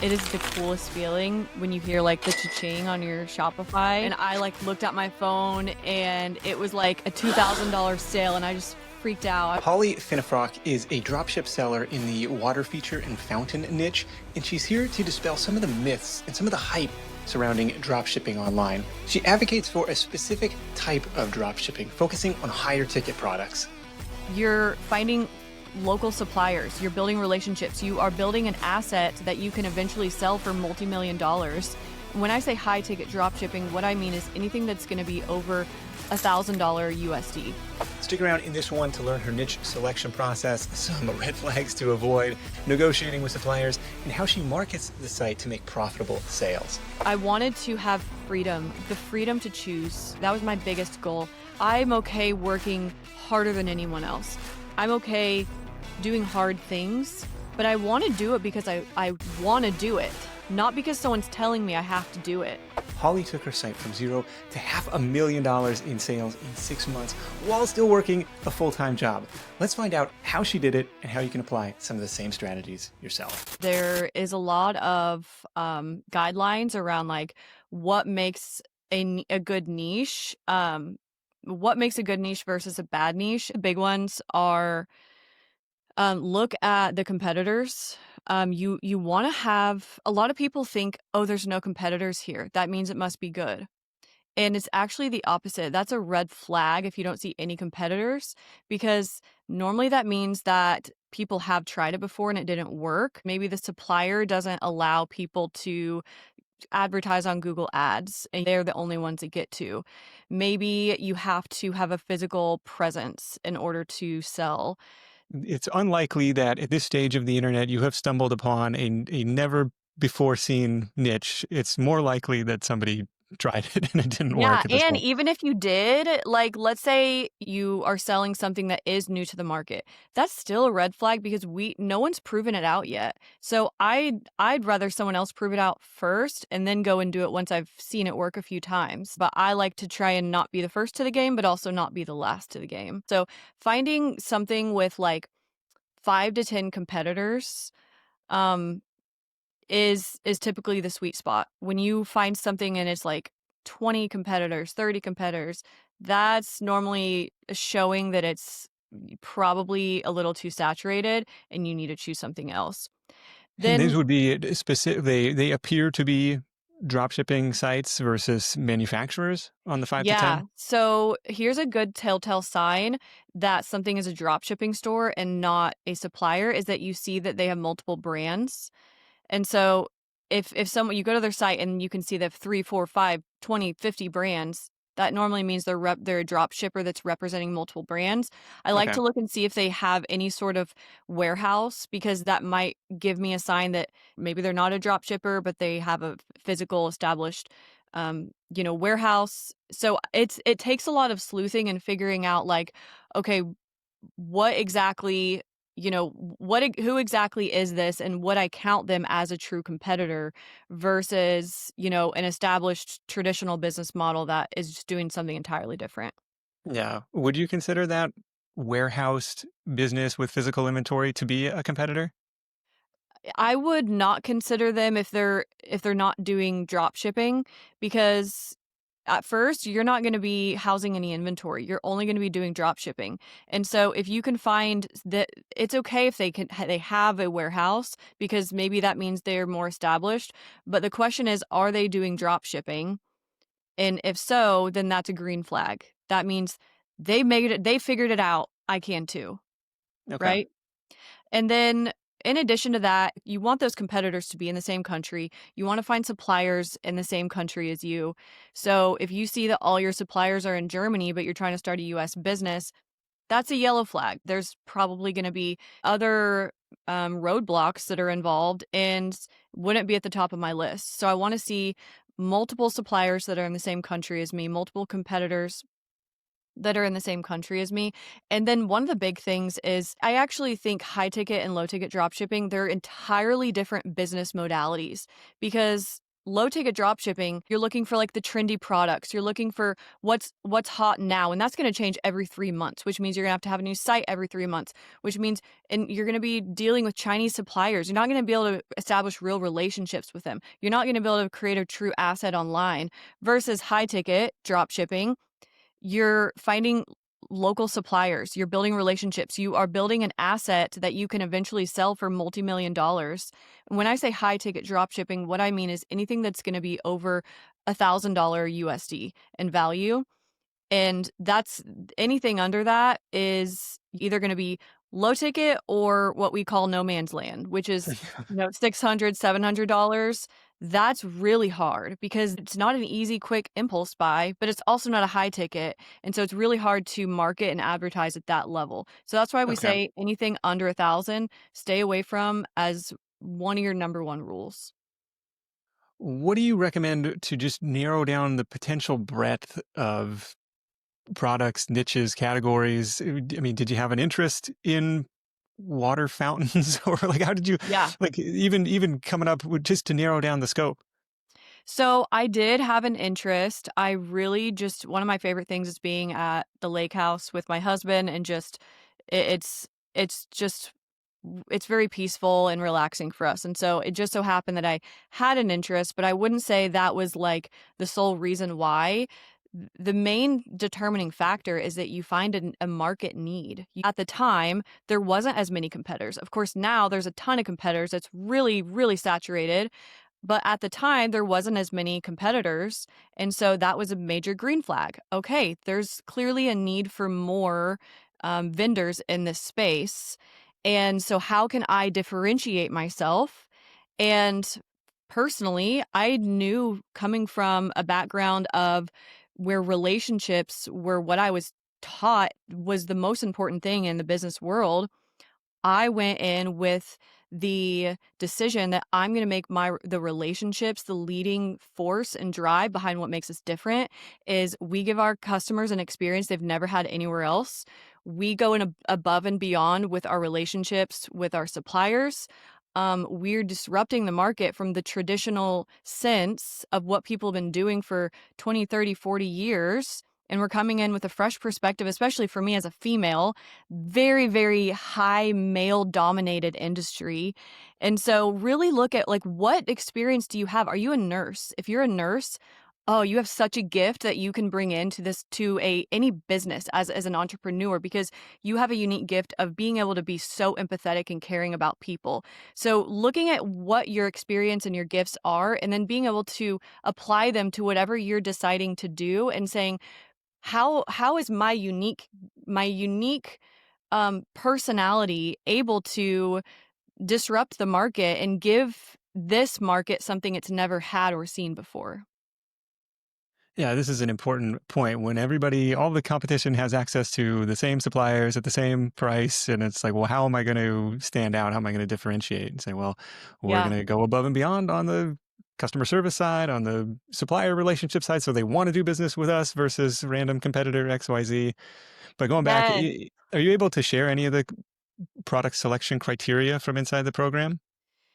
It is the coolest feeling when you hear like the cha-ching on your Shopify. And I like looked at my phone and it was like a $2,000 sale and I just freaked out. Holly Finnefrock is a dropship seller in the water feature and fountain niche, and she's here to dispel some of the myths and some of the hype surrounding dropshipping online. She advocates for a specific type of dropshipping, focusing on higher ticket products. You're finding local suppliers, you're building relationships, you are building an asset that you can eventually sell for multi-million dollars. When I say high ticket dropshipping, what I mean is anything that's going to be over $1,000 USD. Stick around in this one to learn her niche selection process, some red flags to avoid, negotiating with suppliers, and how she markets the site to make profitable sales. I wanted to have freedom, the freedom to choose. That was my biggest goal. I'm okay working harder than anyone else. I'm okay doing hard things, but I want to do it because I want to do it, not because someone's telling me I have to do it. Holly took her site from zero to $500,000 in sales in 6 months while still working a full-time job. Let's find out how she did it and how you can apply some of the same strategies yourself. There is a lot of guidelines around like what makes a good niche, what makes a good niche versus a bad niche. The big ones are look at the competitors. You want to have, a lot of people think, oh, there's no competitors here. That means it must be good. And it's actually the opposite. That's a red flag if you don't see any competitors, because normally that means that people have tried it before and it didn't work. Maybe the supplier doesn't allow people to advertise on Google Ads and they're the only ones that get to. Maybe you have to have a physical presence in order to sell. It's unlikely that at this stage of the internet you have stumbled upon a never before seen niche. It's more likely that somebody tried it and it didn't Yeah, work at this and point. even if you did, like, let's say you are selling something that is new to the market, that's still a red flag because no one's proven it out yet. So I'd rather someone else prove it out first and then go and do it once I've seen it work a few times. But I like to try and not be the first to the game, but also not be the last to the game. So finding something with like 5 to 10 competitors, is typically the sweet spot. When you find something and it's like 20 competitors, 30 competitors, that's normally showing that it's probably a little too saturated and you need to choose something else. And these Then, would be specific, they appear to be dropshipping sites versus manufacturers on the 5 to yeah, 10. so here's a good telltale sign that something is a drop shipping store and not a supplier is that you see that they have multiple brands. And so if someone, you go to their site and you can see they have 3, 4, 5, 20, 50 brands, that normally means they're a drop shipper that's representing multiple brands. I like Okay. to look and see if they have any sort of warehouse because that might give me a sign that maybe they're not a drop shipper, but they have a physical established warehouse. So it takes a lot of sleuthing and figuring out like, okay, what exactly, who exactly is this and would I count them as a true competitor versus, an established traditional business model that is just doing something entirely different. Yeah. Would you consider that warehoused business with physical inventory to be a competitor? I would not consider them if they're not doing drop shipping because at first you're not going to be housing any inventory. You're only going to be doing drop shipping. And so if you can find that, it's okay if they have a warehouse because maybe that means they're more established, but the question is, are they doing drop shipping? And if so, then that's a green flag. That means they figured it out. I can too, Okay. right? And then in addition to that, you want those competitors to be in the same country. You want to find suppliers in the same country as you. So if you see that all your suppliers are in Germany, but you're trying to start a US business, that's a yellow flag. There's probably going to be other roadblocks that are involved and wouldn't be at the top of my list. So I want to see multiple suppliers that are in the same country as me, multiple competitors that are in the same country as me. And then one of the big things is I actually think high ticket and low ticket drop shipping, they're entirely different business modalities because low ticket drop shipping, you're looking for like the trendy products. You're looking for what's hot now, and that's going to change every 3 months, which means you're going to have a new site every 3 months, which means and you're going to be dealing with Chinese suppliers. You're not going to be able to establish real relationships with them. You're not going to be able to create a true asset online versus high ticket drop shipping. You're finding local suppliers, you're building relationships, you are building an asset that you can eventually sell for multi-million dollars. When I say high ticket drop shipping, what I mean is anything that's going to be over $1,000 USD in value. And that's anything under that is either gonna be low ticket or what we call no man's land, which is, $600, $700. That's really hard because it's not an easy, quick impulse buy, but it's also not a high ticket, and so it's really hard to market and advertise at that level. So that's why we Okay. say anything under 1,000, stay away from as one of your number 1 rules. What do you recommend to just narrow down the potential breadth of products, niches, categories? I mean, did you have an interest in water fountains or like how did you Yeah. like even coming up with just to narrow down the scope? So I did have an interest. I really just one of my favorite things is being at the lake house with my husband and just it's just it's very peaceful and relaxing for us. And so it just so happened that I had an interest, but I wouldn't say that was like the sole reason why. The main determining factor is that you find a market need. At the time, there wasn't as many competitors. Of course, now there's a ton of competitors. It's really, really saturated. But at the time, there wasn't as many competitors, and so that was a major green flag. Okay, there's clearly a need for more vendors in this space, and so how can I differentiate myself? And personally, I knew coming from a background of where relationships were what I was taught was the most important thing in the business world. I went in with the decision that I'm gonna make the relationships the leading force and drive behind what makes us different, is we give our customers an experience they've never had anywhere else. We go in above and beyond with our relationships with our suppliers. We're disrupting the market from the traditional sense of what people have been doing for 20, 30, 40 years, and we're coming in with a fresh perspective, especially for me as a female, very, very high male dominated industry. And so really look at like what experience do you have? Are you a nurse? If you're a nurse, oh, you have such a gift that you can bring into this to a any business as an entrepreneur because you have a unique gift of being able to be so empathetic and caring about people. So looking at what your experience and your gifts are and then being able to apply them to whatever you're deciding to do and saying, how is my unique personality able to disrupt the market and give this market something it's never had or seen before? Yeah, this is an important point. When all the competition has access to the same suppliers at the same price, and it's like, well, how am I going to stand out? How am I going to differentiate? And say, well, we're Yeah. going to go above and beyond on the customer service side, on the supplier relationship side, so they want to do business with us versus random competitor XYZ. But going back, Yes. are you able to share any of the product selection criteria from inside the program?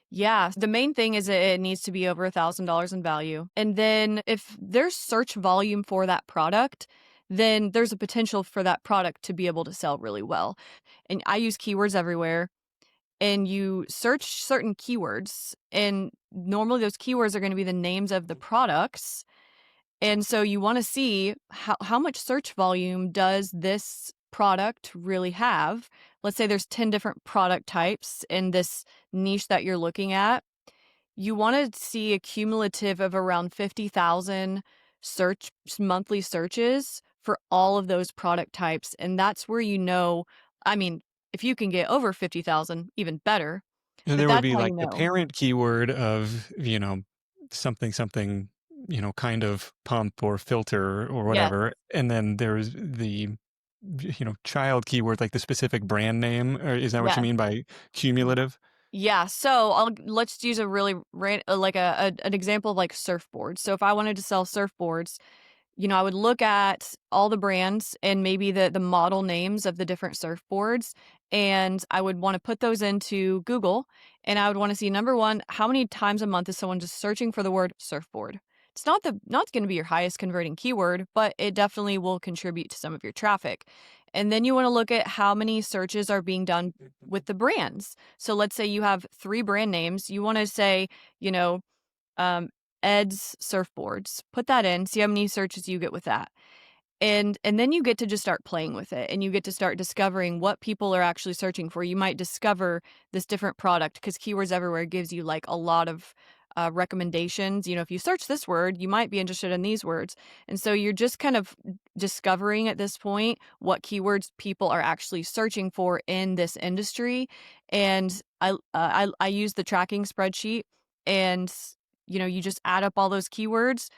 Yeah, the main thing is it needs to be over $1,000 in value. And then if there's search volume for that product, then there's a potential for that product to be able to sell really well. And I use keywords everywhere. And you search certain keywords, and normally those keywords are going to be the names of the products. And so you want to see how much search volume does this product really have. Let's say there's 10 different product types in this niche that you're looking at. You want to see a cumulative of around 50,000 search monthly searches for all of those product types. And that's where I mean, if you can get over 50,000, even better. And But there would that's be how like you the know. parent keyword of, something, something, kind of pump or filter or Yes. whatever. And then there's the, child keyword, like the specific brand name. Or is that what you Yes. mean by cumulative? Yeah, so let's use a really like an example of like surfboards. So if I wanted to sell surfboards, I would look at all the brands and maybe the model names of the different surfboards and I would want to put those into Google, and I would want to see, number one, how many times a month is someone just searching for the word surfboard. It's not going to be your highest converting keyword, but it definitely will contribute to some of your traffic. And then you want to look at how many searches are being done with the brands. So let's say you have 3 brand names. You want to say, you know, um, Ed's surfboards. Put that in, see how many searches you get with that. And then you get to just start playing with it, and you get to start discovering what people are actually searching for. You might discover this different product because Keywords Everywhere gives you like a lot of recommendations. If you search this word, you might be interested in these words. And so you're just kind of discovering at this point what keywords people are actually searching for in this industry. And I use the tracking spreadsheet, and you just add up all those keywords,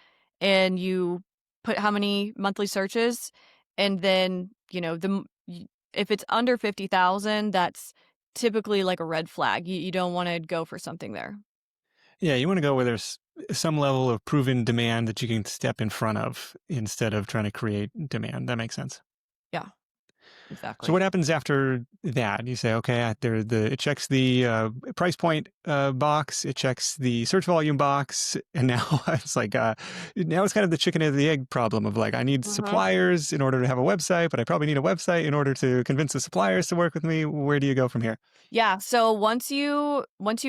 and you put how many monthly searches, and then, if it's under 50,000, that's typically like a red flag. You don't want to go for something there. Yeah, you want to go where there's some level of proven demand that you can step in front of instead of trying to create demand. That makes sense. Yeah, So exactly. what happens after that? You say, okay, it checks the price point box, it checks the search volume box, and now it's like now it's kind of the chicken and the egg problem of like I need Mhm. suppliers in order to have a website, but I probably need a website in order to convince the suppliers to work with me. Where do you go from here? Yeah, so once you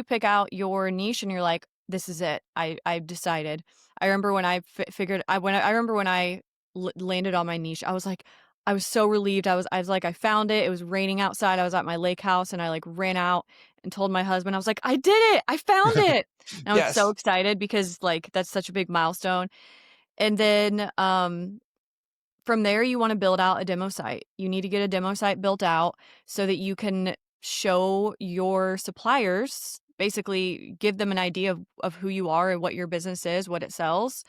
pick out your niche and you're like, "This is it. I've decided." I remember when I figured I remember when I landed on my niche, I was so relieved. I was like, I found it. It was raining outside. I was at my lake house, and I like ran out and told my husband. I was like, "I did it. I found it." And I was so Yes. excited because like that's such a big milestone. And then from there, you want to build out a demo site. You need to get a demo site built out so that you can show your suppliers, basically give them an idea of who you are and what your business is, what it sells.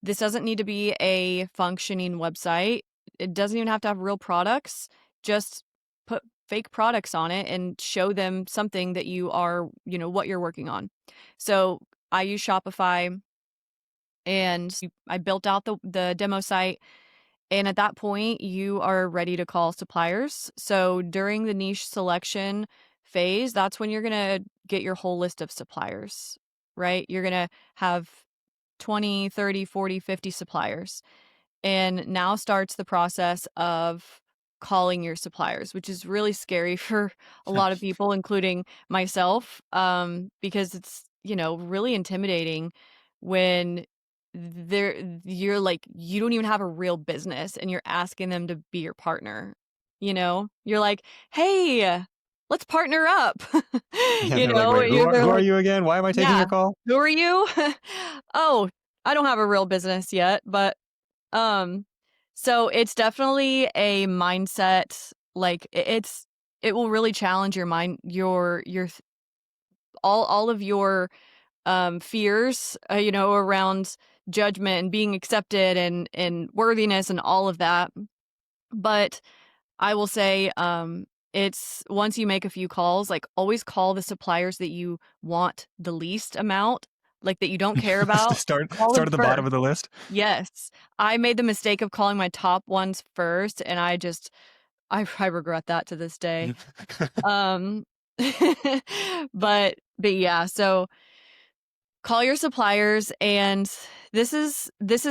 This doesn't need to be a functioning website. It doesn't even have to have real products. Just put fake products on it and show them something that you are, what you're working on. So I use Shopify, and I built out the demo site, and at that point, you are ready to call suppliers. So during the niche selection phase, that's when you're going to get your whole list of suppliers, right? You're going to have 20, 30, 40, 50 suppliers. And now starts the process of calling your suppliers, which is really scary for a lot of people, including myself, because it's, really intimidating when you're like, you don't even have a real business and you're asking them to be your partner. You're like, hey, let's partner up. Yeah, they're like, wait, They're who are like, you again? Why am I taking yeah, your call? who are you? Oh, I don't have a real business yet, but um, so it's definitely a mindset, like, it will really challenge your mind, all of your, fears, around judgment and being accepted and worthiness and all of that. But I will say, it's once you make a few calls, like, always call the suppliers that you want the least amount, like, that you don't care about. Call Start them at the bottom first. of the list. Yes. I made the mistake of calling my top ones first, and I regret that to this day. Um, but yeah, so call your suppliers, and this is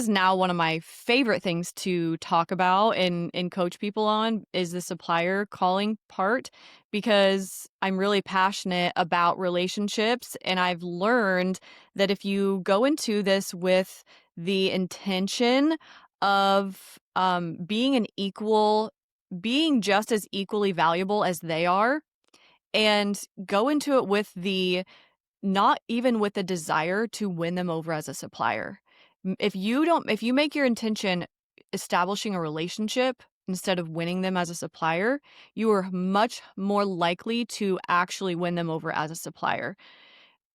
now one of my favorite things to talk about and coach people on, is the supplier calling part, because I'm really passionate about relationships, and I've learned that if you go into this with the intention of being just as equally valuable as they are, and go into it with the not even with the desire to win them over as a supplier. If you make your intention establishing a relationship instead of winning them as a supplier, you are much more likely to actually win them over as a supplier.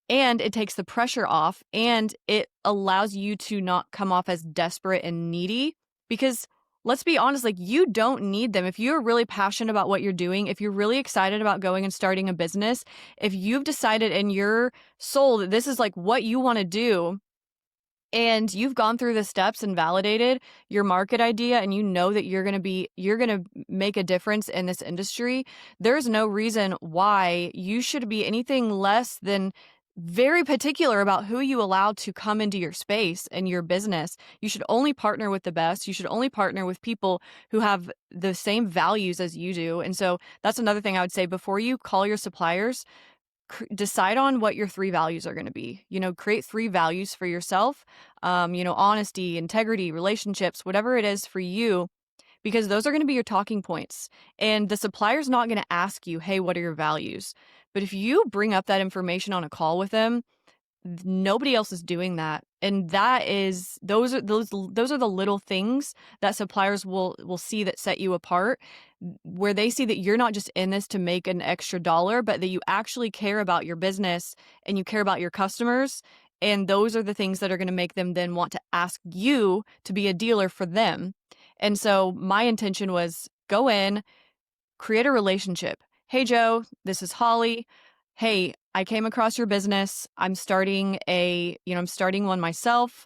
And it takes the pressure off, and it allows you to not come off as desperate and needy, because let's be honest, like, you don't need them. If you're really passionate about what you're doing, if you're really excited about going and starting a business, if you've decided in your soul that this is like what you want to do, and you've gone through the steps and validated your market idea, and you know that you're going to make a difference in this industry, there's no reason why you should be anything less than very particular about who you allow to come into your space and your business. You should only partner with the best. You should only partner with people who have the same values as you do. And so that's another thing I would say: before you call your suppliers, decide on what your 3 values are gonna be. You know, create 3 values for yourself, honesty, integrity, relationships, whatever it is for you, because those are gonna be your talking points. And the supplier's not gonna ask you, "Hey, what are your values?" But if you bring up that information on a call with them, nobody else is doing that, and that is those are the little things that suppliers will see that set you apart, where they see that you're not just in this to make an extra dollar, but that you actually care about your business and you care about your customers, and those are the things that are gonna make them then want to ask you to be a dealer for them. And so my intention was go in, create a relationship. "Hey, Joe, this is Holly. Hey, I came across your business. I'm starting one myself.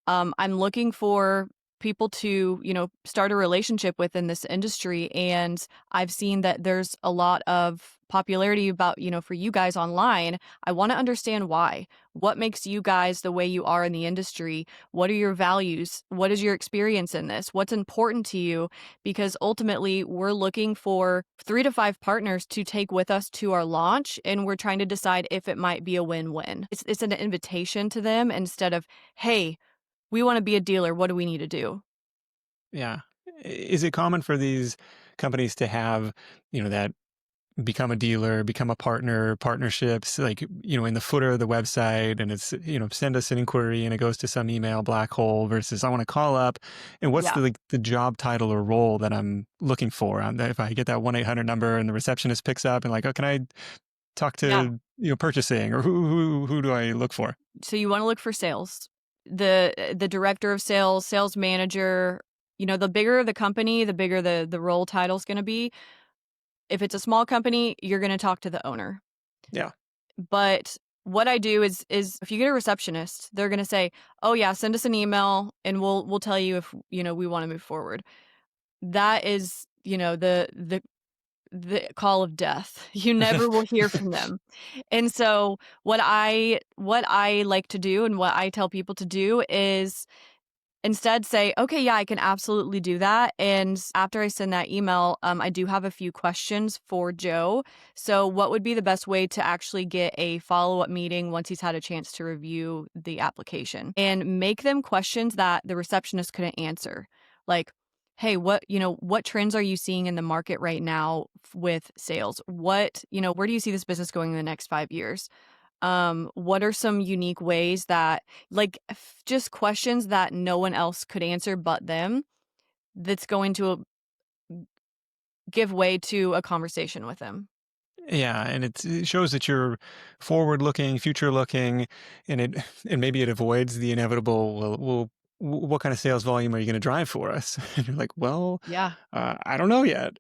I'm looking for people to, start a relationship with in this industry. And I've seen that there's a lot of popularity about, for you guys online. I want to understand why. What makes you guys the way you are in the industry? What are your values? What is your experience in this? What's important to you? Because ultimately, we're looking for 3 to 5 partners to take with us to our launch. And we're trying to decide if it might be a win win. It's an invitation to them instead of, hey, we wanna be a dealer, what do we need to do? Yeah. Is it common for these companies to have, that become a dealer, become a partner, partnerships, like, in the footer of the website, and it's, send us an inquiry and it goes to some email black hole versus I want to call up and what's Yeah, the job title or role that I'm looking for? If I get that 1-800 number and the receptionist picks up and like, oh, can I talk yeah. to, purchasing, or who do I look for? So you wanna look for sales. The director of sales, sales manager, the bigger the company, the bigger the role title's gonna be. If it's a small company, you're gonna talk to the owner. Yeah. But what I do is if you get a receptionist, they're gonna say, "Oh, yeah, send us an email and we'll tell you if, we wanna move forward." That is, the call of death. You never will hear from them. And so what I like to do and what I tell people to do is instead say, "Okay, yeah, I can absolutely do that." And after I send that email, I do have a few questions for Joe. So what would be the best way to actually get a follow-up meeting once he's had a chance to review the application? And make them questions that the receptionist couldn't answer. Like, "Hey, what trends are you seeing in the market right now with sales? Where do you see this business going in the next 5 years? What are some unique ways that, like, just questions that no one else could answer but them, that's going to give way to a conversation with them." Yeah, and it shows that you're forward looking, future looking, and it and maybe it avoids the inevitable. Well, what kind of sales volume are you going to drive for us? And you're like, well, Yeah. I don't know yet.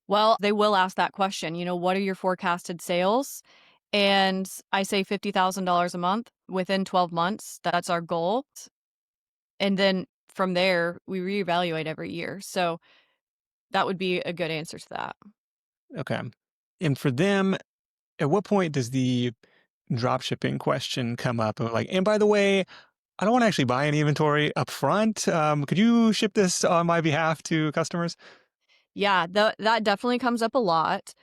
Well, they will ask that question, "What are your forecasted sales?" And I say $50,000 a month within 12 months. That's our goal. And then from there, we reevaluate every year. So that would be a good answer to that. Okay, and for them, at what point does the drop shipping question come up? Of like, and by the way, I don't want to actually buy any inventory up front. Could you ship this on my behalf to customers? Yeah, that definitely comes up a lot.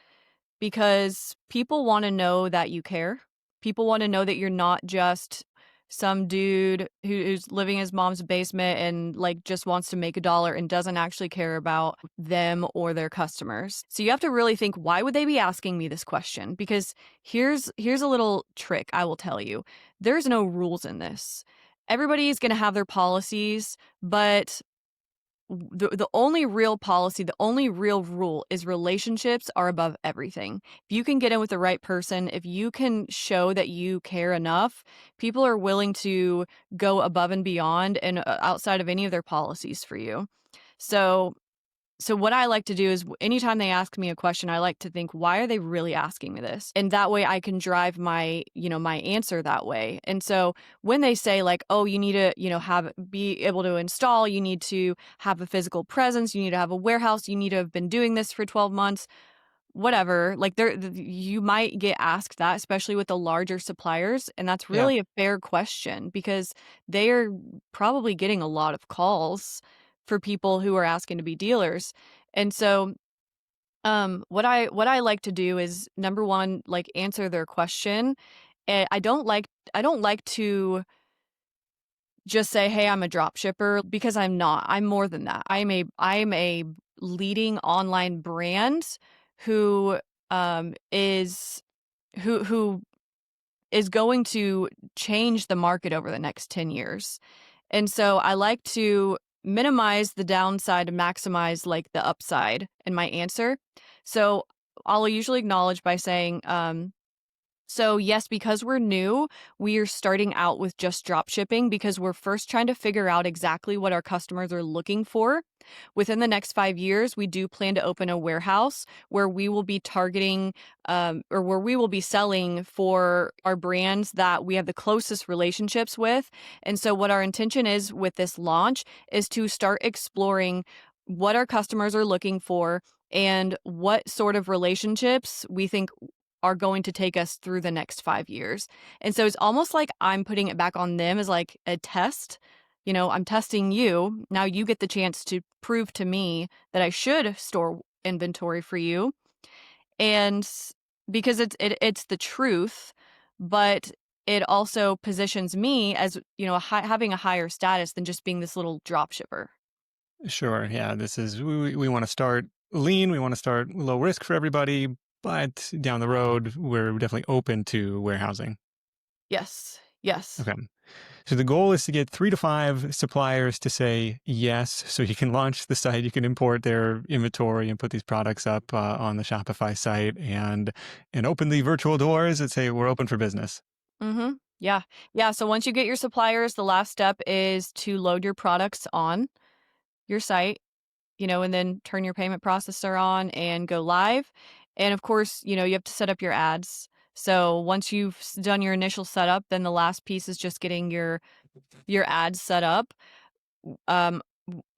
Because people wanna know that you care. People wanna know that you're not just some dude who's living in his mom's basement and, like, just wants to make a dollar and doesn't actually care about them or their customers. So you have to really think, "Why would they be asking me this question?" Because here's a little trick I will tell you. There's no rules in this. Everybody's gonna have their policies, but the only real policy, the only real rule is relationships are above everything. If you can get in with the right person, if you can show that you care enough, people are willing to go above and beyond and outside of any of their policies for you. So So what I like to do is anytime they ask me a question, I like to think, why are they really asking me this? And that way I can drive my answer that way. And so when they say like, oh, you need to, have be able to install, you need to have a physical presence, you need to have a warehouse, you need to have been doing this for 12 months, whatever, like you might get asked that, especially with the larger suppliers, and that's Yeah. really a fair question because they are probably getting a lot of calls for people who are asking to be dealers. And so what I like to do is number 1, like answer their question. And I don't like to just say, "Hey, I'm a drop shipper," because I'm not. I'm more than that. I'm a leading online brand who is who is going to change the market over the next 10 years. And so I like to minimize the downside and maximize like the upside in my answer. So I'll usually acknowledge by saying, so yes, because we're new, we are starting out with just drop shipping because we're first trying to figure out exactly what our customers are looking for. Within the next 5 years, we do plan to open a warehouse where we will be targeting or where we will be selling for our brands that we have the closest relationships with. And so, what our intention is with this launch is to start exploring what our customers are looking for and what sort of relationships we think are going to take us through the next 5 years. And so it's almost like I'm putting it back on them as like a test. I'm testing you. Now you get the chance to prove to me that I should store inventory for you. And because it's the truth, but it also positions me as, having a higher status than just being this little drop shipper. Sure. Yeah. This is, we want to start lean. We want to start low risk for everybody, but down the road, we're definitely open to warehousing. Yes. Yes. Okay. So the goal is to get 3 to 5 suppliers to say yes. So you can launch the site, you can import their inventory and put these products up on the Shopify site and open the virtual doors and say, we're open for business. Mhm. Yeah. Yeah, so once you get your suppliers, the last step is to load your products on your site, and then turn your payment processor on and go live. And of course, you have to set up your ads. So once you've done your initial setup, then the last piece is just getting your ads set up. I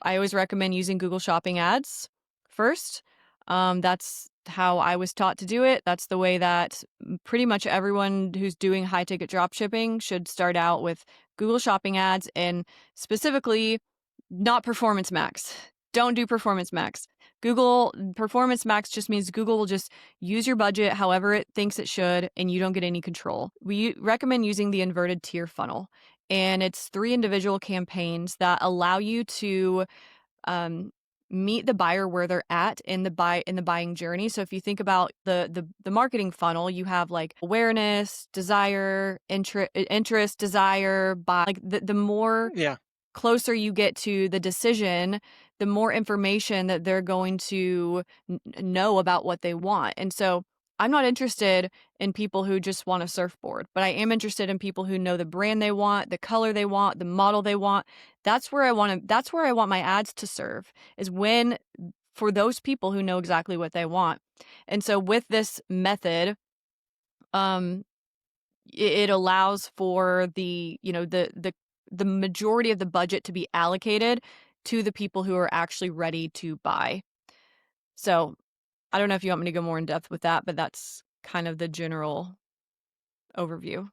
always recommend using Google Shopping ads first. That's how I was taught to do it. That's the way that pretty much everyone who's doing high ticket drop shipping should start out with Google Shopping ads and specifically not Performance Max. Don't do Performance Max. Google Performance Max just means Google will just use your budget however it thinks it should, and you don't get any control. We recommend using the inverted tier funnel, and it's 3 individual campaigns that allow you to um, meet the buyer where they're at in the buying journey. So if you think about the marketing funnel, you have like awareness, desire, interest, desire, buy. Like the more Yeah. closer you get to the decision, the more information that they're going to know about what they want. And so I'm not interested in people who just want a surfboard, but I am interested in people who know the brand they want, the color they want, the model they want. That's where I want my ads to serve, is when for those people who know exactly what they want. And so with this method, um it allows for the majority of the budget to be allocated to the people who are actually ready to buy. So, I don't know if you want me to go more in depth with that, but that's kind of the general overview.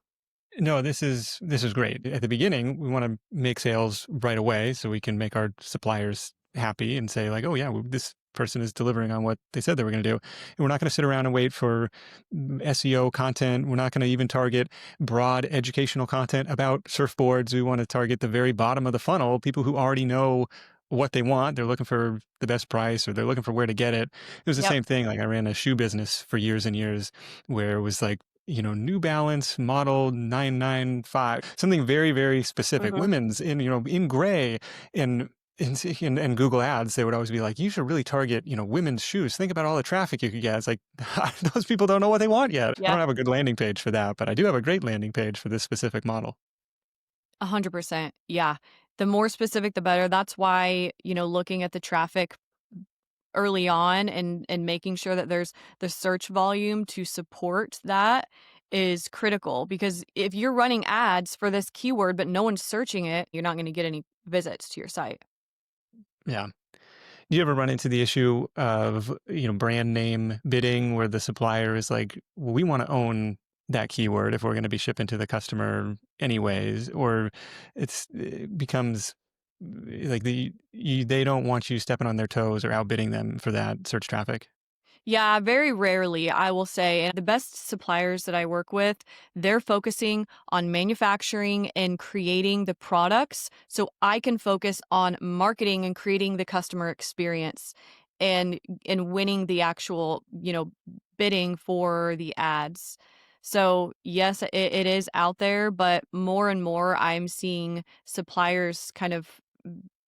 No, this is great. At the beginning, we want to make sales right away so we can make our suppliers happy and say like, "Oh yeah, this person is delivering on what they said they were going to do." And we're not going to sit around and wait for SEO content. We're not going to even target broad educational content about surfboards. We want to target the very bottom of the funnel, people who already know what they want. They're looking for the best price or they're looking for where to get it. It was the Yep. same thing. Like I ran a shoe business for years and years where it was like New Balance model 995, something very, very specific. Mhm. Women's in gray and and Google Ads, they would always be like, you should really target, women's shoes. Think about all the traffic you could get. It's like, those people don't know what they want yet. I Yeah, don't have a good landing page for that, but I do have a great landing page for this specific model. 100%. Yeah. The more specific, the better. That's why, looking at the traffic early on, and making sure that there's the search volume to support that is critical, because if you're running ads for this keyword but no one's searching it, you're not gonna get any visits to your site. Yeah. Do you ever run into the issue of, brand name bidding where the supplier is like, well, we want to own that keyword if we're going to be shipping to the customer anyways, or it becomes like they don't want you stepping on their toes or outbidding them for that search traffic? Yeah, very rarely, I will say. And the best suppliers that I work with, they're focusing on manufacturing and creating the products so I can focus on marketing and creating the customer experience and winning the actual, bidding for the ads. So, yes, it is out there, but more and more I'm seeing suppliers kind of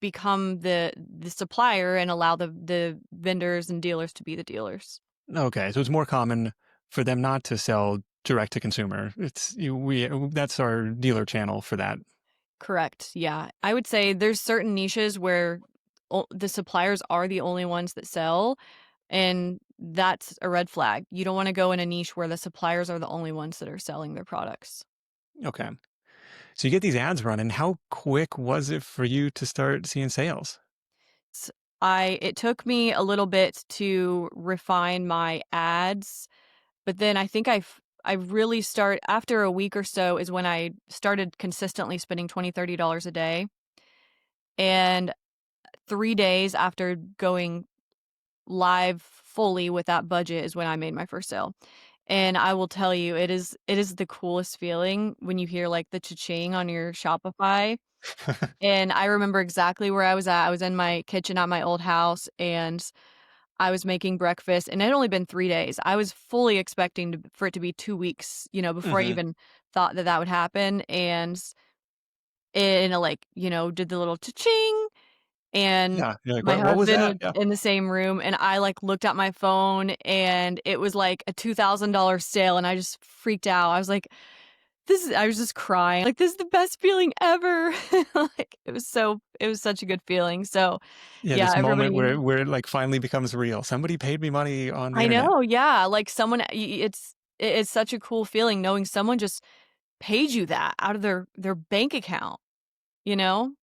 become the supplier and allow the vendors and dealers to be the dealers. Okay, so it's more common for them not to sell direct to consumer. We that's our dealer channel for that. Correct, yeah. I would say there's certain niches where the suppliers are the only ones that sell, and that's a red flag. You don't wanna go in a niche where the suppliers are the only ones that are selling their products. Okay. So you get these ads running. How quick was it for you to start seeing sales? S It took me a little bit to refine my ads, but then I think I really start after a week or so is when I started consistently spending 20, $30 a day, and 3 days after going live fully with that budget is when I made my first sale. And I will tell you, it is the coolest feeling when you hear, like, the cha-ching on your Shopify, and I remember exactly where I was at. I was in my kitchen at my old house, and I was making breakfast, and it had only been 3 days. I was fully expecting for it to be 2 weeks, before I Hmm. even thought that that would happen, and it, like, did the little cha-ching, and Yeah. You're like, my what was husband that? was Yeah. in the same room, and I, like, looked at my phone, and it was, like, a $2,000 sale, and I just freaked out. I was like, I was just crying, like, "This is the best feeling ever." Like, it was such a good feeling, so, Yeah. yeah, This moment everybody. where it like finally becomes real. Somebody paid me money on the I internet. know, yeah, like, someone it's such a cool feeling knowing someone just paid you that out of their bank account, you know?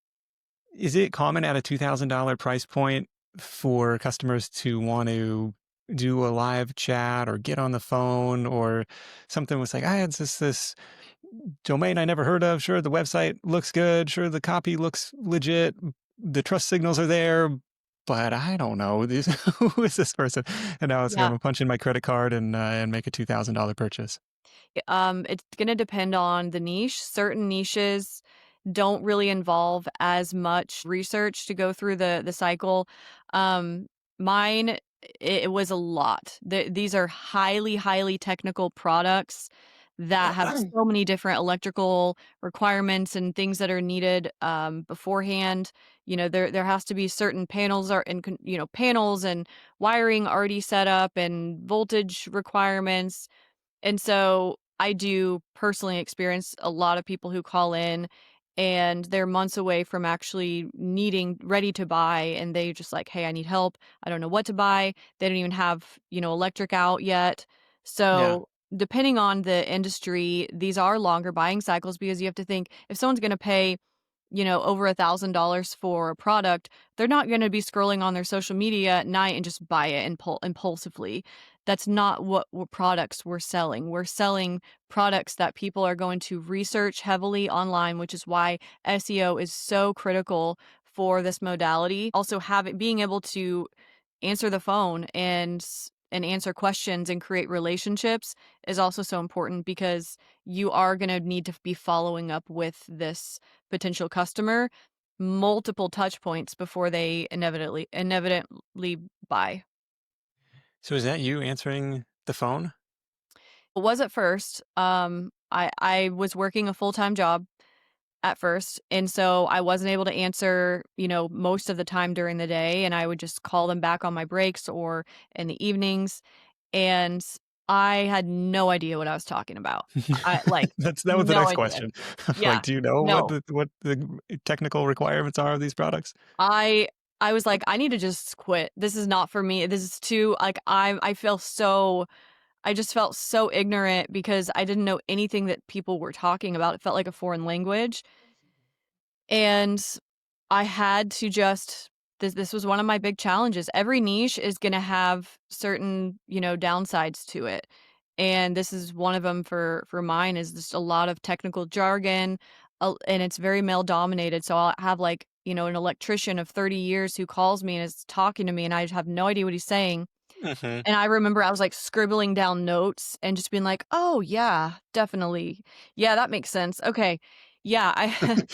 Is it common at a $2,000 price point for customers to want to do a live chat or get on the phone or something was like, I had this domain I never heard of. Sure, the website looks good. Sure, the copy looks legit. The trust signals are there, but I don't know who is this person? And now it's Yeah. going to punch in my credit card and make a $2,000 purchase. It's gonna depend on the niche. Certain niches don't really involve as much research to go through the cycle. Mine, it was a lot. These are highly, highly technical products that have so many different electrical requirements and things that are needed beforehand. There has to be certain panels are and panels and wiring already set up and voltage requirements, and so I do personally experience a lot of people who call in and they're months away from actually needing ready to buy, and they just like, "Hey, I need help. I don't know what to buy." They don't even have, electric out yet. Yeah. So, depending on the industry, these are longer buying cycles because you have to think if someone's going to pay, over $1,000 for a product, they're not going to be scrolling on their social media at night and just buy it impulsively. That's not what products we're selling. We're selling products that people are going to research heavily online, which is why SEO is so critical for this modality. Also, being able to answer the phone and answer questions and create relationships is also so important because you are going to need to be following up with this potential customer multiple touch points before they inevitably buy. So is that you answering the phone? It was at first. I was working a full-time job at first, and so I wasn't able to answer, most of the time during the day, and I would just call them back on my breaks or in the evenings, and I had no idea what I was talking about. That was the No next idea. question. Like, Yeah. do you know No. what the technical requirements are of these products? I I was like, "I need to just quit. This is not for me. This is too like I feel so I just felt so ignorant because I didn't know anything that people were talking about. It felt like a foreign language. And I had to just this was one of my big challenges. Every niche is gonna have certain, downsides to it. And this is one of them for mine is just a lot of technical jargon, and it's very male dominated. So I'll have like, an electrician of 30 years who calls me and is talking to me and I have no idea what he's saying. Hmm. And I remember I was, like, scribbling down notes and just being like, "Oh, yeah, definitely. Yeah, that makes sense. Okay. Yeah, I"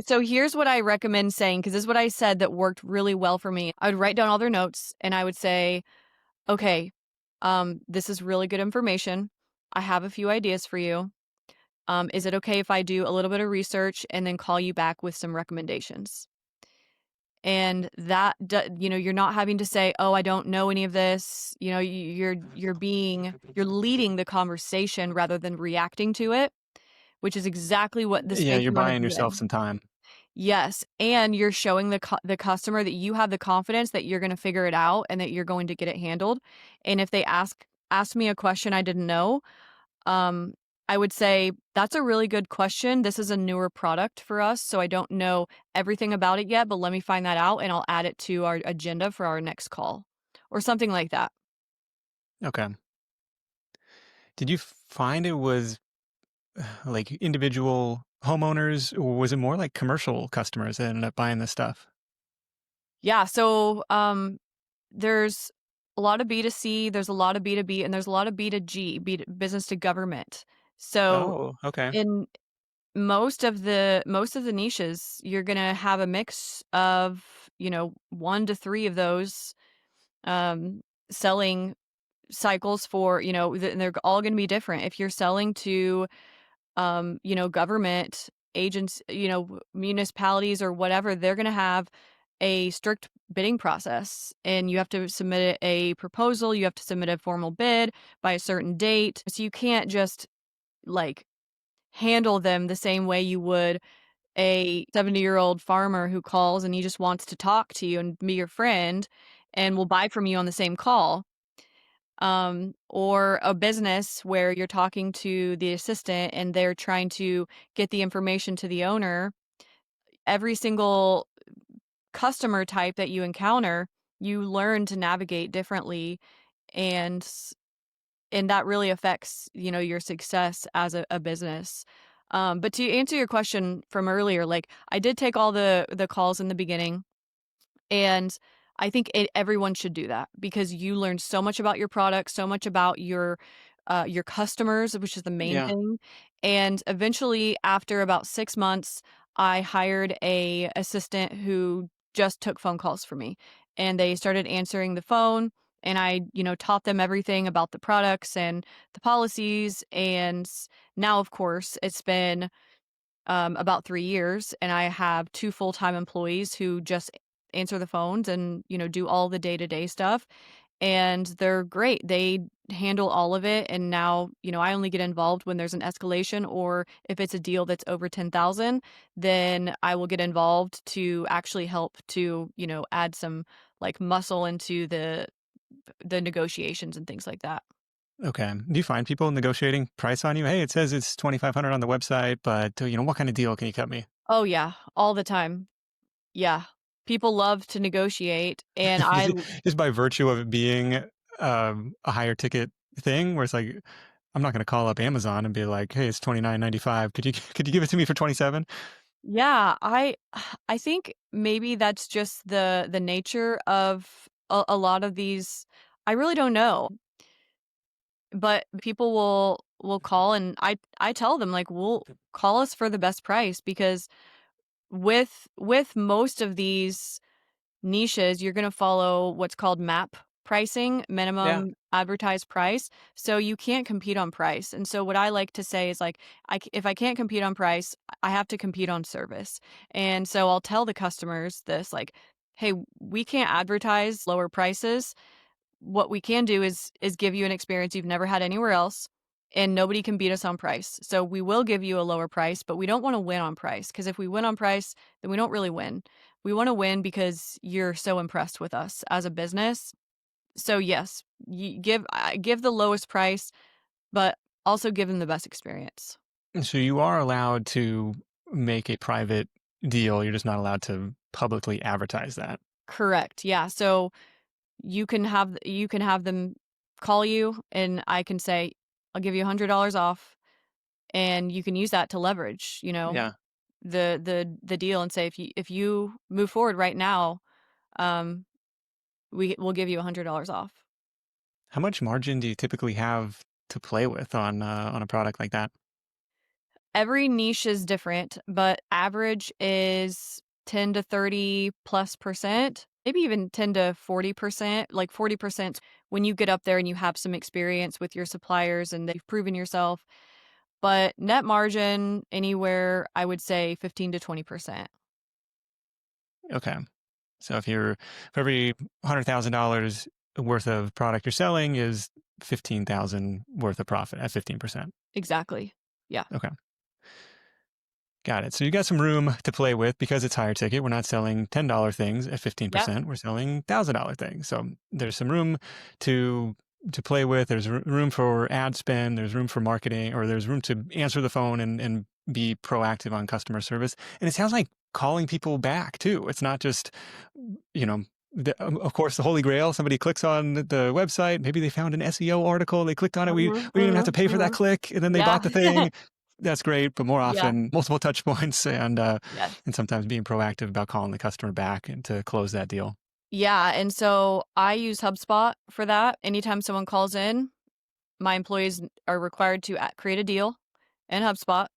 so here's what I recommend saying, because this is what I said that worked really well for me. I would write down all their notes, and I would say, "Okay, this is really good information. I have a few ideas for you. Is it okay if I do a little bit of research and then call you back with some recommendations?" And that you're not having to say, "Oh, I don't know any of this." You're leading the conversation rather than reacting to it, which is exactly what the Yeah, space you're you wanna buying be yourself in. some time. Yes, and you're showing the customer that you have the confidence that you're gonna figure it out and that you're going to get it handled, and if they ask me a question I didn't know, um, I would say, "That's a really good question. This is a newer product for us, so I don't know everything about it yet, but let me find that out, and I'll add it to our agenda for our next call," or something like that. Okay. Did you find it was like individual homeowners, or was it more like commercial customers that ended up buying this stuff? Yeah, so, there's a lot of B2C, there's a lot of B2B, and there's a lot of B2G, business to government. So, Oh, okay. in most of the niches, you're gonna have a mix of, 1 to 3 of those, um, selling cycles for, and they're all gonna be different. If you're selling to, government agents, municipalities or whatever, they're gonna have a strict bidding process, and you have to submit a proposal, you have to submit a formal bid by a certain date. So you can't just, like, handle them the same way you would a 70-year-old farmer who calls and he just wants to talk to you and be your friend and will buy from you on the same call. Or a business where you're talking to the assistant and they're trying to get the information to the owner. Every single customer type that you encounter, you learn to navigate differently, and and that really affects, your success as a business. But to answer your question from earlier, like I did take all the calls in the beginning. And I think everyone should do that because you learn so much about your product, so much about your customers, which is the main Yeah. thing. And eventually, after about 6 months, I hired a assistant who just took phone calls for me, and they started answering the phone. And I, taught them everything about the products and the policies. And now, of course, it's been about 3 years, and I have 2 full-time employees who just answer the phones and, do all the day-to-day stuff, and they're great. They handle all of it, and now, I only get involved when there's an escalation or if it's a deal that's over 10,000, then I will get involved to actually help to, add some, like, muscle into the negotiations and things like that. Okay. Do you find people negotiating price on you? Hey, it says it's 2,500 on the website, but what kind of deal can you cut me? Oh, yeah, all the time. Yeah. People love to negotiate, and I Just by virtue of it being a higher ticket thing, where it's like, I'm not going to call up Amazon and be like, "Hey, it's 29.95. Could you give it to me for 27?" Yeah, I think maybe that's just the nature of a lot of these. I really don't know, but people will call, and I tell them, like, "We'll call us for the best price," because with most of these niches, you're gonna follow what's called MAP pricing, Yeah. minimum advertised price, so you can't compete on price, and so what I like to say is, like, if I can't compete on price, I have to compete on service, and so I'll tell the customers this, like, "Hey, we can't advertise lower prices. What we can do is give you an experience you've never had anywhere else, and nobody can beat us on price. So we will give you a lower price, but we don't want to win on price because if we win on price, then we don't really win. We want to win because you're so impressed with us as a business. So yes, you give the lowest price, but also give them the best experience. And so you are allowed to make a private deal. You're just not allowed to publicly advertise that. Correct. Yeah. So you can have them call you and I can say, "I'll give you $100 off," and you can use that to leverage, Yeah. the deal and say, "If you move forward right now, um, we will give you $100 off." How much margin do you typically have to play with on a product like that? Every niche is different, but average is 10 to 30 plus percent, maybe even 10 to 40%. Like 40% when you get up there and you have some experience with your suppliers and they've proven yourself. But net margin anywhere, I would say 15 to 20%. Okay. So if you're for every $100,000 worth of product you're selling is 15,000 worth of profit at 15%. Exactly. Yeah. Okay. Got it. So you got some room to play with because it's higher ticket. We're not selling $10 things at Yep. 15%. We're selling $1,000 things. So there's some room to play with. There's room for ad spend. There's room for marketing, or there's room to answer the phone and be proactive on customer service. And it sounds like calling people back too. It's not just, you know, of course, the holy grail. Somebody clicks on the website. Maybe they found an SEO article. They clicked on it. We Mhm, didn't even have to mhm, pay for that mhm. click, and then they Yeah. bought the thing. That's great, but more Yeah. often, multiple touch points Yes. and sometimes being proactive about calling the customer back and to close that deal. Yeah, and so I use HubSpot for that. Anytime someone calls in, my employees are required to create a deal in HubSpot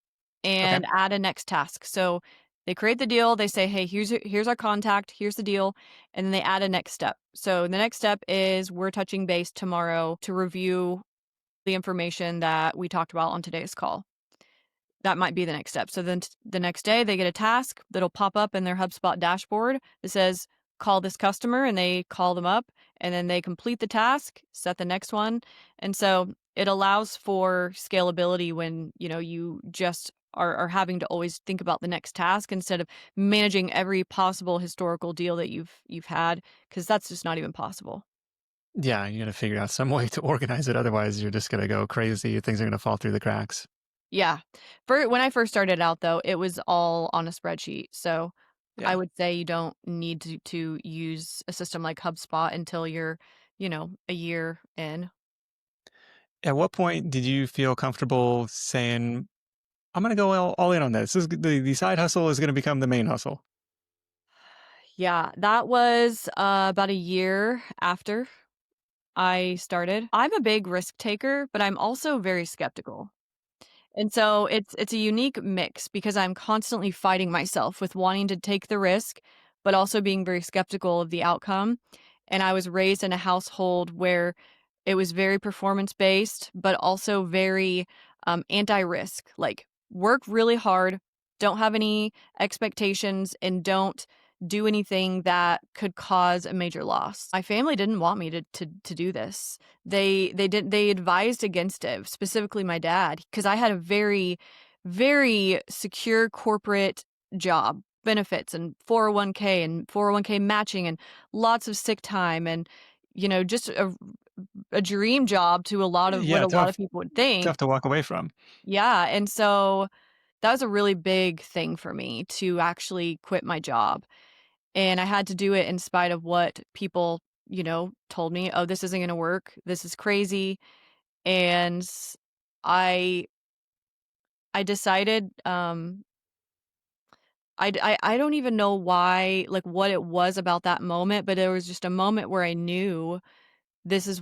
Okay. and add a next task. So they create the deal, they say, "Hey, here's our contact, here's the deal," and then they add a next step. So the next step is we're touching base tomorrow to review the information that we talked about on today's call. That might be the next step. So then the next day they get a task that'll pop up in their HubSpot dashboard that says, call this customer, and they call them up and then they complete the task, set the next one. And so it allows for scalability when, you just are having to always think about the next task instead of managing every possible historical deal that you've had, because that's just not even possible. Yeah, you got to figure out some way to organize it. Otherwise, you're just going to go crazy. Things are going to fall through the cracks. Yeah. For when I first started out though, it was all on a spreadsheet. So I Yeah. would say you don't need to use a system like HubSpot until you're, a year in. At what point did you feel comfortable saying, I'm going to go all in on this? The side hustle is going to become the main hustle. Yeah, that was about a year after I started. I'm a big risk taker, but I'm also very skeptical. And so it's a unique mix because I'm constantly fighting myself with wanting to take the risk, but also being very skeptical of the outcome. And I was raised in a household where it was very performance based, but also very anti risk. Like, work really hard, don't have any expectations, and don't do anything that could cause a major loss. My family didn't want me to do this. They advised against it, specifically my dad, because I had a very, very secure corporate job, benefits and 401k and 401k matching and lots of sick time and just a dream job to a lot of what Yeah, a lot of people would think. tough to walk away from. Yeah, and so that was a really big thing for me to actually quit my job. And I had to do it in spite of what people, told me, "Oh, this isn't gonna work. This is crazy." And I I decided, I don't even know why, like, what it was about that moment, but there was just a moment where I knew this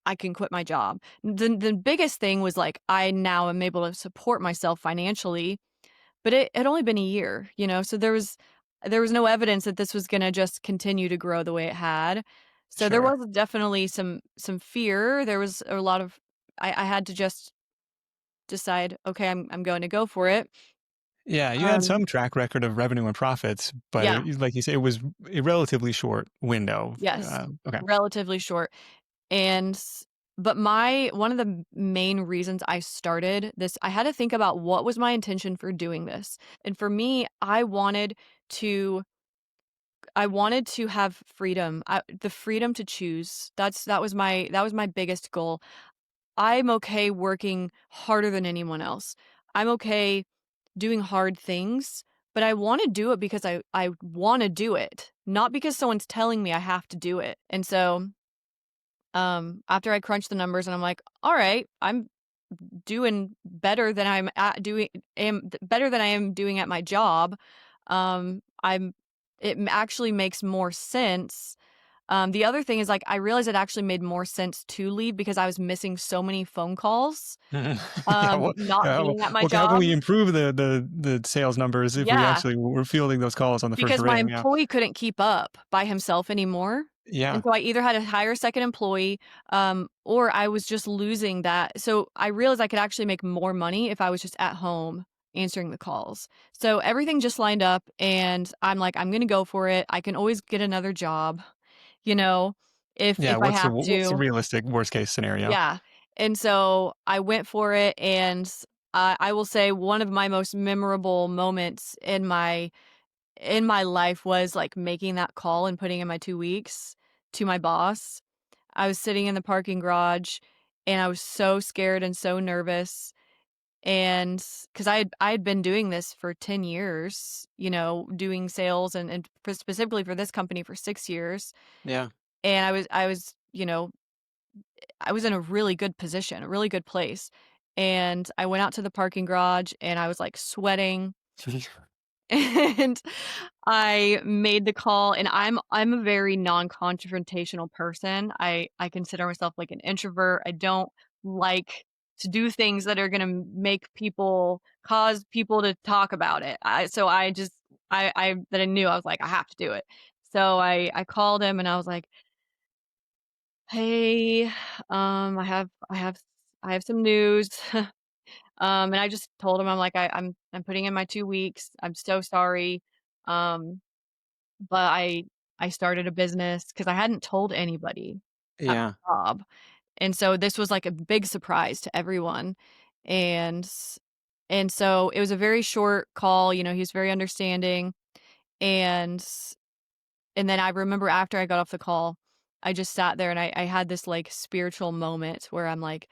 I can quit my job. The biggest thing was, like, I now am able to support myself financially, but it had only been a year, so there was no evidence that this was gonna just continue to grow the way it had. So there Sure. was definitely some fear. There was a lot of I had to just decide, "Okay, I'm going to go for it." Yeah, you had Um, some track record of revenue and profits, but yeah, like you say, it was a relatively short window. yes, Okay. relatively short, and but one of the main reasons I started this, I had to think about what was my intention for doing this. And for me, to I wanted to have freedom, the freedom to choose. That was my biggest goal. I'm okay working harder than anyone else. I'm okay doing hard things, but I wanna do it because I wanna do it, not because someone's telling me I have to do it. And so, after I crunched the numbers and I'm like, "All right, I'm doing better than I'm at doing am better than I am doing at my job." I'm actually makes more sense. The other thing is, like, I realized it actually made more sense to leave because I was missing so many phone calls, Yeah, well, not yeah, well, being at my how can job. we improve the sales numbers if we Yeah, actually were fielding those calls on the first because my ring? Yeah. employee couldn't keep up by himself anymore, and Yeah. so I either had to hire a second employee, or I was just losing that. So I realized I could actually make more money if I was just at home answering the calls. So everything just lined up, and I'm like, "I'm gonna go for it. I can always get another job," you know, Yeah, if I have what's the to. realistic worst case scenario? Yeah, and so I went for it, and I will say one of my most memorable moments in my life was, like, making that call and putting in my 2 weeks to my boss. I was sitting in the parking garage, and I was so scared and so nervous, and because I had been doing this for 10 years, doing sales and for specifically for this company for 6 years, Yeah. and I was in a really good position, a really good place, and I went out to the parking garage, and I was, like, sweating, and I made the call, and I'm a very non-confrontational person. I consider myself, like, an introvert. I don't like to do things that are gonna make people cause people to talk about it. I just I that I knew, I was like, "I have to do it." So I called him, and I was like, "Hey, I have some news." And I just told him, I'm like, I'm putting in my 2 weeks. I'm so sorry. Um, but I started a business because I hadn't told anybody at Yeah. my job. And so this was like a big surprise to everyone. And and so it was a very short call, he was very understanding. And and then I remember after I got off the call, I just sat there and I had this like spiritual moment where I'm like,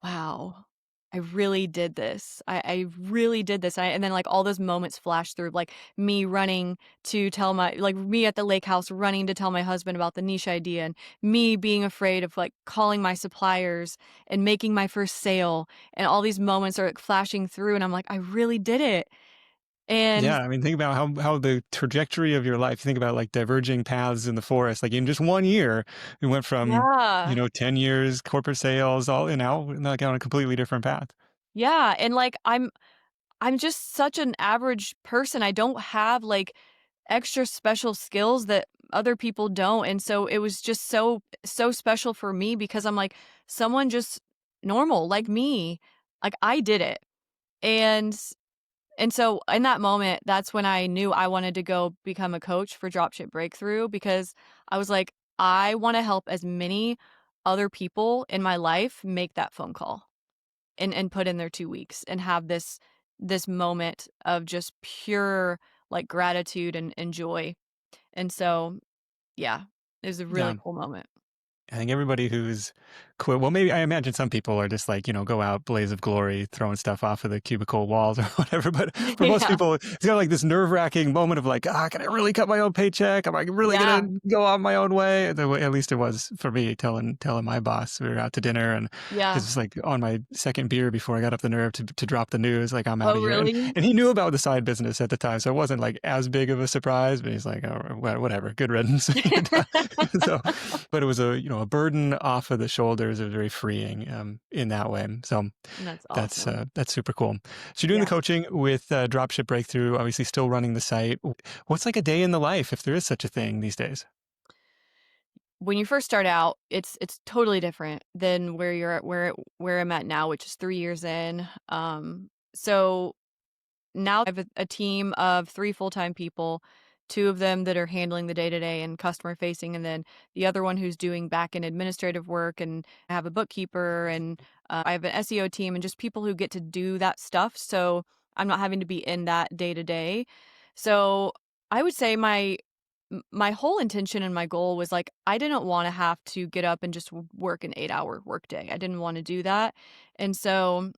wow, I really did this. I really did this. And then like all those moments flash through, like me running to tell like me at the lake house running to tell my husband about the niche idea, and me being afraid of like calling my suppliers and making my first sale. And all these moments are like flashing through. And I'm like, I really did it. And Yeah, I mean, think about how the trajectory of your life, think about like diverging paths in the forest. Like in just 1 year, we went from, yeah, 10 years corporate sales all in now like on a completely different path. yeah. And like I'm just such an average person. I don't have like extra special skills that other people don't. And so it was just so special for me because I'm like someone just normal like me. Like I did it. And and so in that moment, that's when I knew I wanted to go become a coach for Dropship Breakthru because I was like, I want to help as many other people in my life make that phone call and put in their 2 weeks and have this moment of just pure, like, gratitude and joy. And so, yeah, it was a really Yeah. cool moment. I think everybody who's quit, well, maybe I imagine some people are just like, go out blaze of glory, throwing stuff off of the cubicle walls or whatever. But for most Yeah, people, it's kind of like this nerve wracking moment of like, can I really cut my own paycheck? Am I really yeah, going to go on my own way? At least it was for me telling my boss we were out to dinner, and it yeah. was like on my second beer before I got up the nerve to drop the news, like I'm out Oh, of here. And, really? and he knew about the side business at the time. So it wasn't like as big of a surprise, but he's like, oh, whatever, good riddance. So, but it was a burden off of the shoulders. It was very freeing in that way. So That's that's awesome. super cool. So you're doing the Yeah. coaching with Dropship Breakthru, obviously still running the site. What's like a day in the life, if there is such a thing these days? When you first start out, it's totally different than where you're at where I'm at now, which is 3 years in. So now I have a team of 3 full-time people, 2 of them that are handling the day-to-day and customer facing, and then the other one who's doing back-end administrative work, and I have a bookkeeper, and, I have an SEO team and just people who get to do that stuff, so I'm not having to be in that day-to-day. So, I would say my whole intention and my goal was, like, I didn't wanna have to get up and just work an 8-hour workday. I didn't wanna do that, and so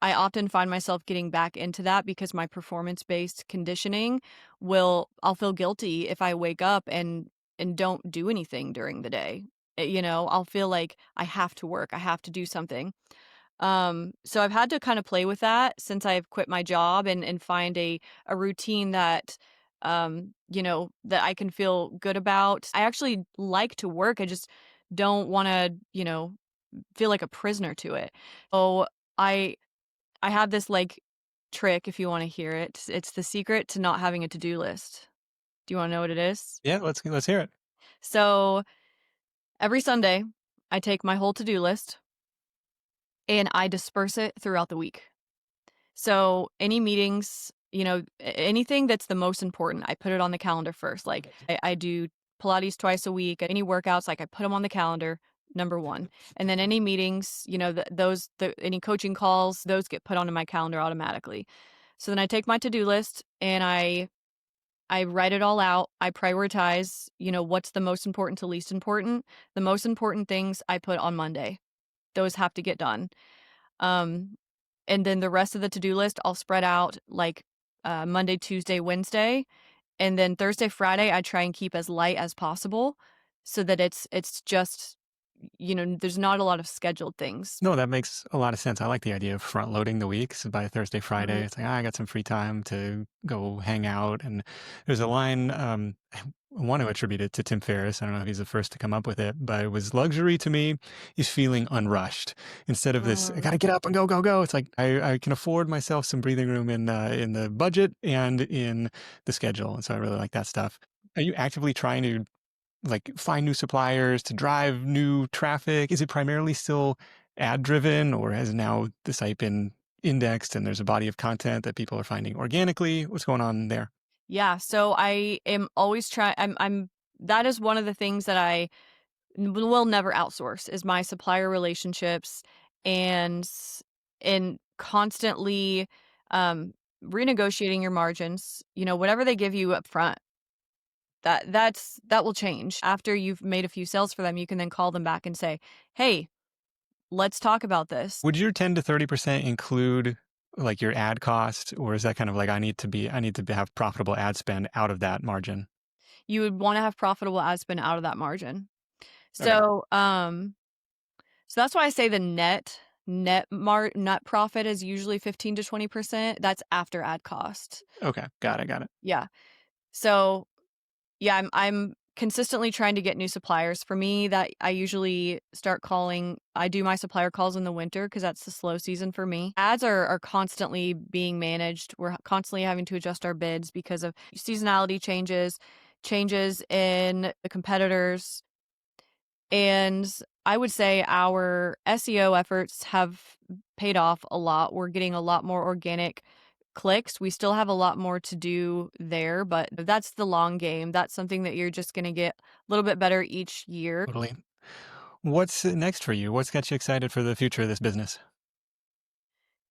I often find myself getting back into that because my performance-based conditioning I'll feel guilty if I wake up and don't do anything during the day. I'll feel like I have to work, I have to do something. So I've had to kind of play with that since I've quit my job and find a routine that that I can feel good about. I actually like to work. I just don't want to, feel like a prisoner to it. So I I have this like trick if you want to hear it. It's the secret to not having a to-do list. Do you want to know what it is? Yeah, let's hear it. So every Sunday, I take my whole to-do list and I disperse it throughout the week. So any meetings, anything that's the most important, I put it on the calendar first. Like I do Pilates twice a week, any workouts, like I put them on the calendar, number one. And then any meetings, any coaching calls, those get put onto my calendar automatically. So then I take my to-do list and I write it all out. I prioritize, what's the most important to least important. The most important things I put on Monday. Those have to get done. Um, and then the rest of the to-do list, I'll spread out like Monday, Tuesday, Wednesday, and then Thursday, Friday, I try and keep as light as possible so that it's just, there's not a lot of scheduled things. No, that makes a lot of sense. I like the idea of front loading the week. So by Thursday, Friday, Mhm. it's like, I got some free time to go hang out. And there's a line I want to attribute it to Tim Ferriss. I don't know if he's the first to come up with it, but it was luxury to me is feeling unrushed. Instead of this, I got Mm. to get up and go, go, go. It's like I can afford myself some breathing room in the budget and in the schedule. And so I really like that stuff. Are you actively trying to like find new suppliers, to drive new traffic? Is it primarily still ad driven, or has now the site been indexed and there's a body of content that people are finding organically? What's going on there? Yeah, so I am always trying. I'm that is one of the things that will never outsource is my supplier relationships and and constantly um renegotiating your margins. Whatever they give you up front, that will change. After you've made a few sales for them, you can then call them back and say, "Hey, let's talk about this." Would your 10 to 30% include like your ad cost, or is that kind of like I need to have profitable ad spend out of that margin? You would want to have profitable ad spend out of that margin. Okay. So that's why I say the net profit is usually 15 to 20%. That's after ad cost. Okay. Got it. Got it. Yeah. So, yeah, I'm consistently trying to get new suppliers. For me, that I usually start calling I do my supplier calls in the winter because that's the slow season for me. Ads are constantly being managed. We're constantly having to adjust our bids because of seasonality changes, changes in the competitors. And I would say our SEO efforts have paid off a lot. We're getting a lot more organic clicks. We still have a lot more to do there, but that's the long game. That's something that you're just going to get a little bit better each year. Totally. What's next for you? What's got you excited for the future of this business?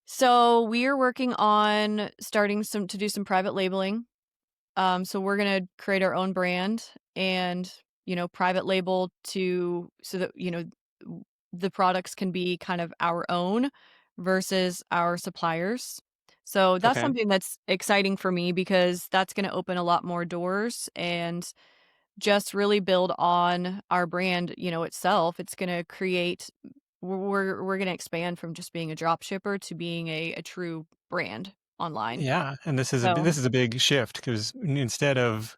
So we are working on starting to do some private labeling. So we're gonna create our own brand and, private label so that, the products can be kind of our own versus our suppliers. So that's Okay. something that's exciting for me because that's gonna open a lot more doors and just really build on our brand, itself. It's gonna create we're gonna expand from just being a drop shipper to being a true brand online. Yeah, and So this is a big shift because instead of,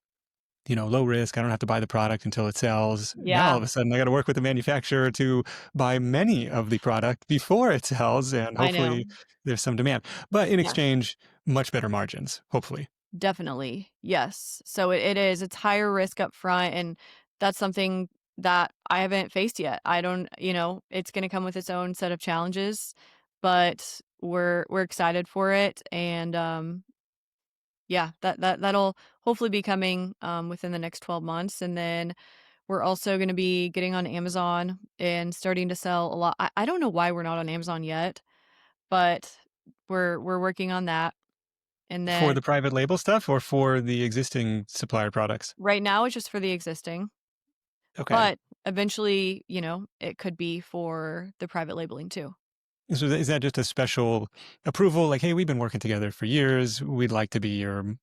low risk, I don't have to buy the product until it sells. Now all yeah, of a sudden I got to work with the manufacturer to buy many of the product before it sells, and I know. hopefully there's some demand. But in Yeah. exchange, much better margins, hopefully. Definitely. Yes. So it is. It's higher risk up front, and that's something that I haven't faced yet. I don't, it's going to come with its own set of challenges, but we're excited for it, and Yeah, that'll hopefully be coming, within the next 12 months, and then we're also gonna be getting on Amazon and starting to sell a lot. I don't know why we're not on Amazon yet, but we're working on that, and For then the private label stuff or for the existing supplier products? right now it's just for the existing, Okay. but eventually, it could be for the private labeling too. So is that just a special approval? Like, hey, we've been working together for years. We'd like to be your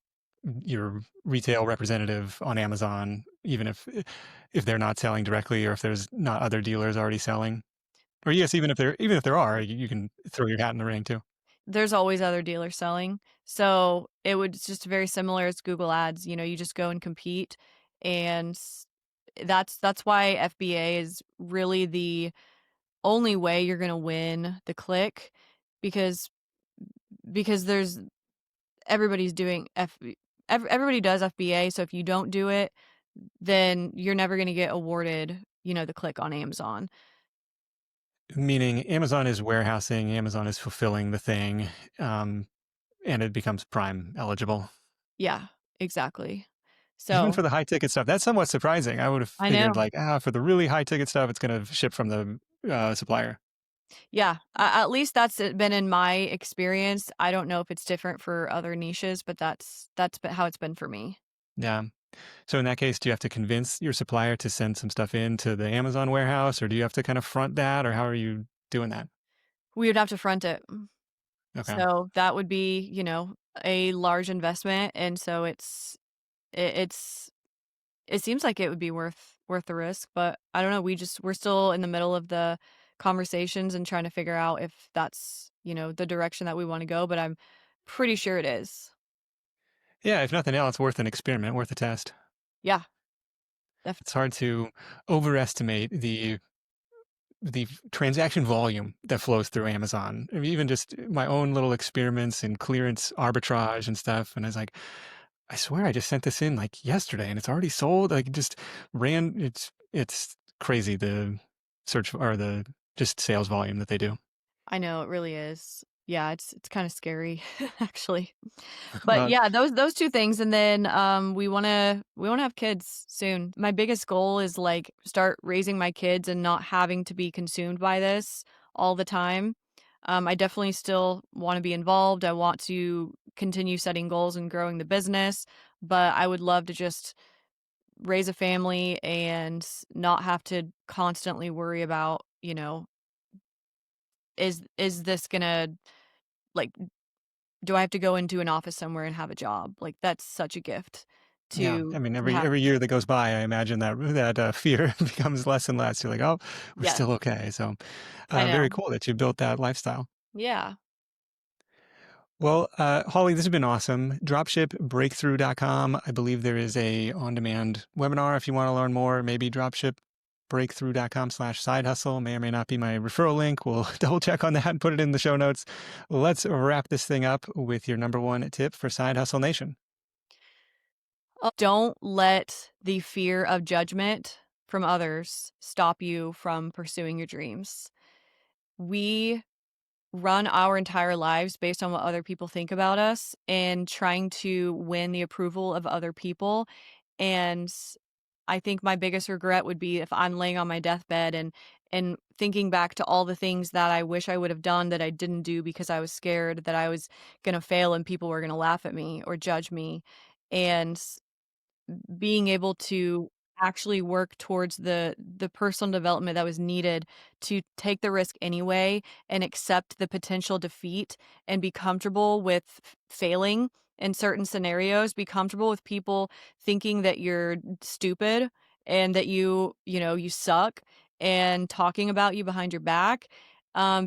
retail representative on Amazon, even if they're not selling directly or if there's not other dealers already selling. Or yes, even if there are, you can throw your hat in the ring too. There's always other dealers selling, so it's just very similar as Google Ads, you just go and compete, and that's why FBA is really the only way you're gonna win the click because there's everybody's doing everybody does FBA, so if you don't do it, then you're never gonna get awarded, the click on Amazon. Meaning Amazon is warehousing, Amazon is fulfilling the thing, um, and it becomes Prime eligible. Yeah, exactly. Even So, for the high ticket stuff, that's somewhat surprising. I would have I figured know. like, for the really high ticket stuff, it's going to ship from the supplier. Yeah, at least that's been in my experience. I don't know if it's different for other niches, but that's been how it's been for me. Yeah. So in that case, do you have to convince your supplier to send some stuff into the Amazon warehouse, or do you have to kind of front that, or how are you doing that? We would have to front it. Okay. So that would be, a large investment, and so it's it seems like it would be worth the risk, but I don't know, we're still in the middle of the conversations and trying to figure out if that's, the direction that we wanna go, but I'm pretty sure it is. Yeah. If nothing else, worth an experiment, worth a test. Yeah, It's hard to overestimate the transaction volume that flows through Amazon. I mean, even just my own little experiments in clearance arbitrage and stuff. And I was like, I swear I just sent this in like yesterday and it's already sold. Like just ran. It's crazy the search or the just sales volume that they do. I know, it really is. Yeah, it's kinda scary, actually. But Well, yeah, those 2 things, and then, we wanna have kids soon. My biggest goal is, like, start raising my kids and not having to be consumed by this all the time. I definitely still wanna be involved, I want to continue setting goals and growing the business, but I would love to just raise a family and not have to constantly worry about, is this gonna, like, do I have to go into an office somewhere and have a job? Like, that's such a gift yeah. to I mean, to have. every year that goes by, I imagine that fear becomes less and less. You're like, oh, we're Yes, still okay. So, I very know. cool that you built that lifestyle. Yeah. Well, Holly, this has been awesome. Dropshipbreakthru.com. I believe there is a on-demand webinar if you want to learn more. Maybe dropshipbreakthru.com/side hustle may or may not be my referral link. We'll double check on that and put it in the show notes. Let's wrap this thing up with your number one tip for Side Hustle Nation. Don't let the fear of judgment from others stop you from pursuing your dreams. We run our entire lives based on what other people think about us and trying to win the approval of other people, and I think my biggest regret would be if I'm laying on my deathbed and thinking back to all the things that I wish I would have done that I didn't do because I was scared that I was gonna fail and people were gonna laugh at me or judge me, and being able to actually work towards the personal development that was needed to take the risk anyway and accept the potential defeat and be comfortable with failing in certain scenarios, be comfortable with people thinking that you're stupid and that you suck and talking about you behind your back,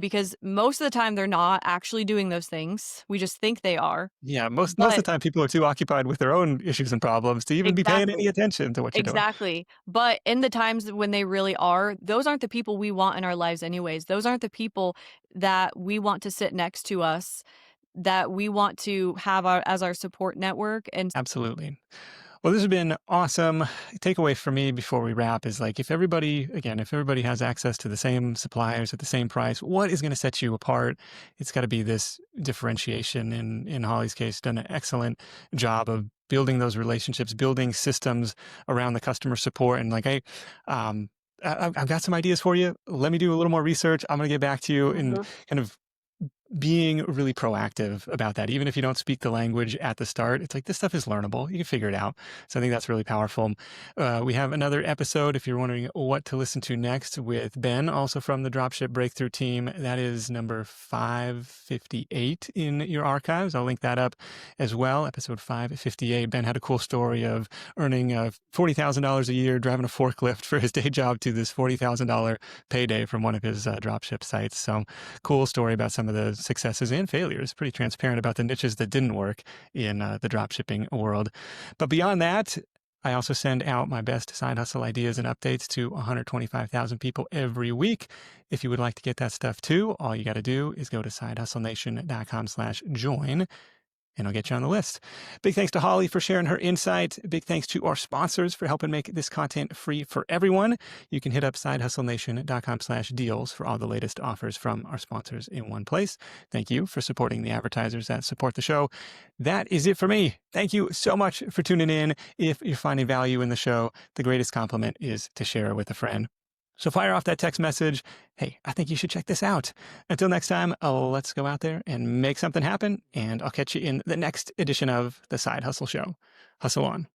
because most of the time they're not actually doing those things. We just think they are. Yeah, most of But the time people are too occupied with their own issues and problems to even be paying any exactly. attention to what you're doing. Exactly, but in the times when they really are, those aren't the people we want in our lives anyways. Those aren't the people that we want to sit next to us, that we want to have as our support network, and Absolutely. Well, this has been awesome. Takeaway for me before we wrap is like if everybody has access to the same suppliers at the same price, what is going to set you apart? It's got to be this differentiation. In Holly's case, done an excellent job of building those relationships, building systems around the customer support. And um, I've got some ideas for you. Let me do a little more research. I'm going to get back to you and Mhm. kind of being really proactive about that. Even if you don't speak the language at the start, it's like this stuff is learnable. You can figure it out. So I think that's really powerful. We have another episode, if you're wondering what to listen to next, with Ben, also from the Dropship Breakthru team. That is number 558 in your archives. I'll link that up as well. Episode 558. Ben had a cool story of earning $40,000 a year, driving a forklift for his day job to this $40,000 payday from one of his dropship sites. So cool story about some of the successes and failures, pretty transparent about the niches that didn't work in the dropshipping world. But beyond that, I also send out my best side hustle ideas and updates to 125,000 people every week. If you would like to get that stuff too, all you got to do is go to sidehustlenation.com/join. And I'll get you on the list. Big thanks to Holly for sharing her insight. Big thanks to our sponsors for helping make this content free for everyone. You can hit up sidehustlenation.com/deals for all the latest offers from our sponsors in one place. Thank you for supporting the advertisers that support the show. That is it for me. Thank you so much for tuning in. If you're finding value in the show, the greatest compliment is to share it with a friend. So fire off that text message. Hey, I think you should check this out. Until next time, let's go out there and make something happen. And I'll catch you in the next edition of The Side Hustle Show. Hustle on.